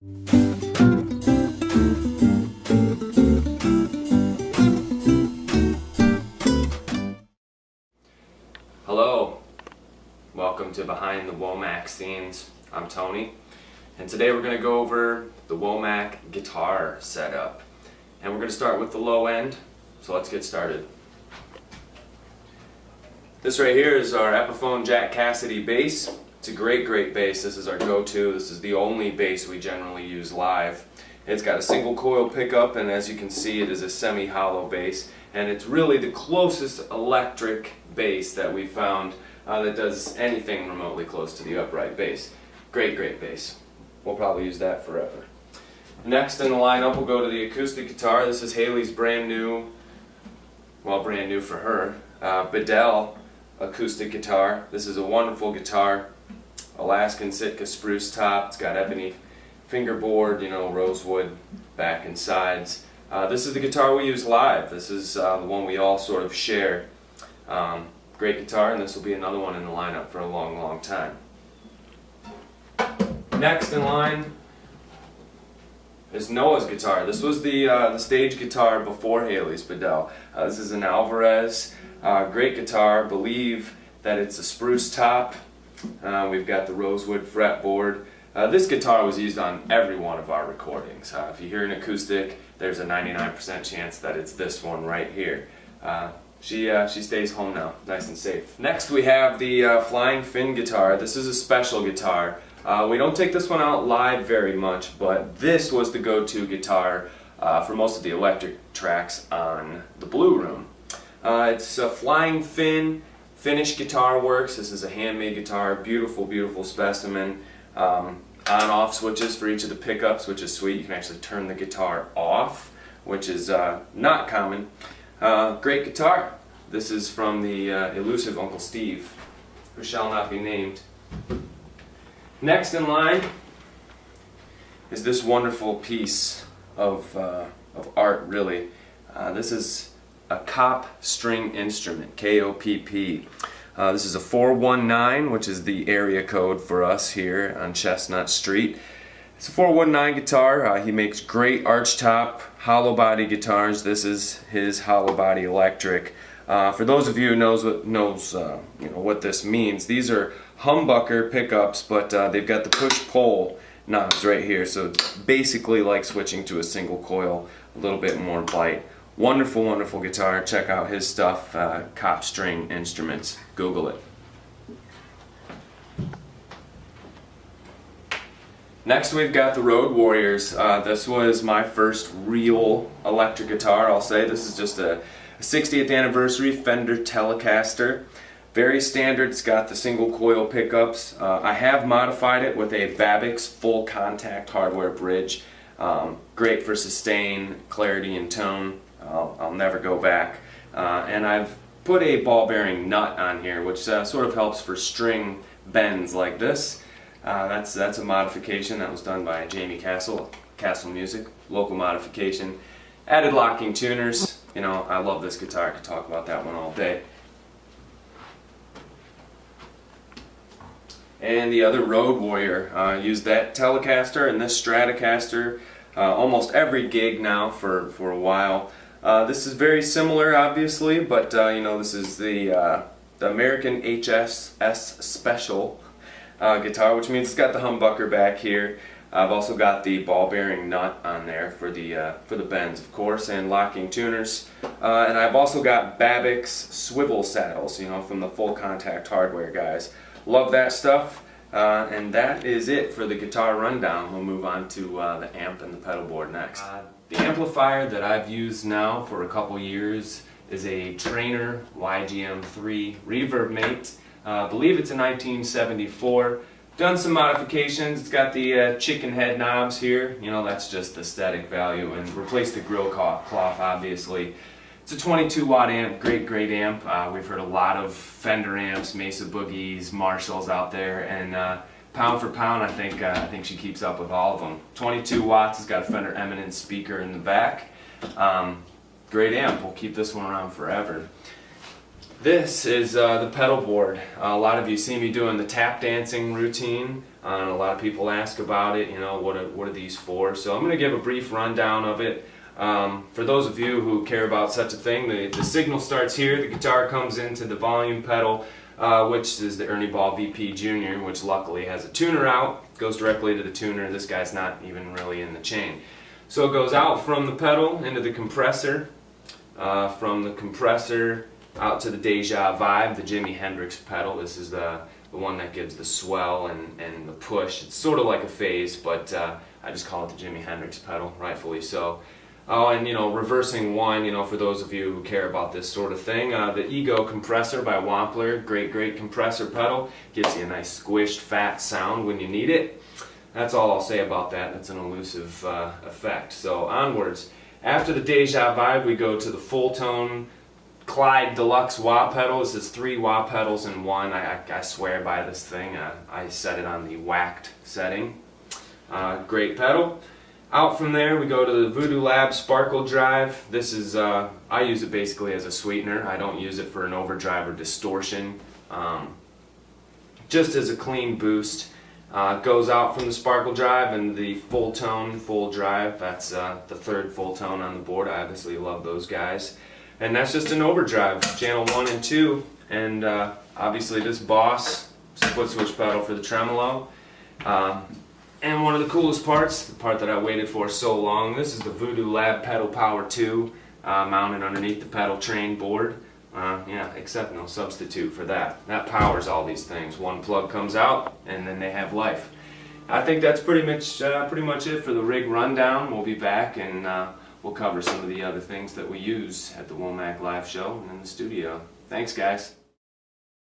Hello, welcome to Behind the Womacks Scenes. I'm Tony, and today we're going to go over the Womacks guitar setup. And we're going to start with the low end, so let's get started. This right here is our Epiphone Jack Cassidy bass. It's a great bass. This is our go-to. This is the only bass we generally use live. It's got a single coil pickup, and as you can see, it is a semi-hollow bass. And it's really the closest electric bass that we found that does anything remotely close to the upright bass. Great bass. We'll probably use that forever. Next in the lineup, we'll go to the acoustic guitar. This is Haley's brand new for her, Bedell acoustic guitar. This is a wonderful guitar, Alaskan Sitka spruce top. It's got ebony fingerboard, rosewood back and sides. This is the guitar we use live. This is the one we all sort of share. Great guitar, and this will be another one in the lineup for a long time. Next in line is Noah's guitar. This was the stage guitar before Haley's Bedell. This is an Alvarez. Great guitar. Believe that it's a spruce top. We've got the rosewood fretboard. This guitar was used on every one of our recordings. If you hear an acoustic, there's a 99% chance that it's this one right here. She stays home now, nice and safe. Next we have the Flying Fin guitar. This is a special guitar. We don't take this one out live very much, but this was the go-to guitar for most of the electric tracks on the Blue Room. It's a Flying Fin, Finnish Guitar Works. This is a handmade guitar, beautiful specimen. On-off switches for each of the pickups, which is sweet. You can actually turn the guitar off, which is not common. Great guitar. This is from the elusive Uncle Steve, who shall not be named. Next in line is this wonderful piece of art, really. This is a Kopp string instrument, K-O-P-P. This is a 419, which is the area code for us here on Chestnut Street. It's a 419 guitar. He makes great arch top, hollow body guitars. This is his hollow body electric. For those of you who knows what this means, these are humbucker pickups, but they've got the push-pull knobs right here, so it's basically like switching to a single coil, a little bit more bite. Wonderful guitar. Check out his stuff, Kopp String Instruments. Google it. Next we've got the Road Warriors. This was my first real electric guitar, I'll say. This is just a 60th anniversary Fender Telecaster. Very standard. It's got the single coil pickups. I have modified it with a Babix full contact hardware bridge. Great for sustain, clarity, and tone. I'll never go back. And I've put a ball bearing nut on here, which sort of helps for string bends like this. That's a modification that was done by Jamie Castle Music, local modification. Added locking tuners. I love this guitar. I could talk about that one all day. And the other Road Warrior. Used that Telecaster and this Stratocaster almost every gig now for a while. This is very similar, obviously, but this is the American HSS Special guitar, which means it's got the humbucker back here. I've also got the ball bearing nut on there for the bends, of course, and locking tuners. And I've also got Babix swivel saddles, from the full contact hardware guys. Love that stuff. And that is it for the guitar rundown. We'll move on to the amp and the pedal board next. The amplifier that I've used now for a couple years is a Traynor YGM-3 reverb mate. I believe it's a 1974. Done some modifications. It's got the chicken head knobs here. That's just aesthetic value, and replaced the grill cloth, obviously. It's a 22 watt amp, great amp. We've heard a lot of Fender amps, Mesa Boogies, Marshalls out there, and pound for pound, I think she keeps up with all of them. 22 watts. It's got a Fender Eminence speaker in the back. Great amp. We'll keep this one around forever. This is the pedal board. A lot of you see me doing the tap dancing routine, and a lot of people ask about it, you know, what are these for? So I'm going to give a brief rundown of it. For those of you who care about such a thing, the signal starts here, the guitar comes into the volume pedal, which is the Ernie Ball VP Jr., which luckily has a tuner out, goes directly to the tuner. This guy's not even really in the chain. So it goes out from the pedal into the compressor, from the compressor out to the Deja Vibe, the Jimi Hendrix pedal. This is the one that gives the swell and the push. It's sort of like a phase, but I just call it the Jimi Hendrix pedal, rightfully so. Oh, and you know, reversing one, you know, for those of you who care about this sort of thing, the Ego compressor by Wampler, great compressor pedal, gives you a nice squished fat sound when you need it. That's all I'll say about that. That's an elusive effect. So onwards, after the Deja Vibe, we go to the full tone Clyde Deluxe wah pedal. This is 3 wah pedals in one. I swear by this thing. I set it on the whacked setting. Great pedal. Out from there we go to the Voodoo Lab Sparkle Drive. This is, I use it basically as a sweetener. I don't use it for an overdrive or distortion. Just as a clean boost. Goes out from the Sparkle Drive and the full tone, full drive. That's the 3rd full tone on the board. I obviously love those guys. And that's just an overdrive, channel 1 and 2. And obviously this Boss split switch pedal for the tremolo. And one of the coolest parts, the part that I waited for so long, this is the Voodoo Lab Pedal Power 2 mounted underneath the pedal train board. Yeah, except no substitute for that. That powers all these things. One plug comes out and then they have life. I think that's pretty much it for the rig rundown. We'll be back and we'll cover some of the other things that we use at the Womacks live show and in the studio. Thanks guys.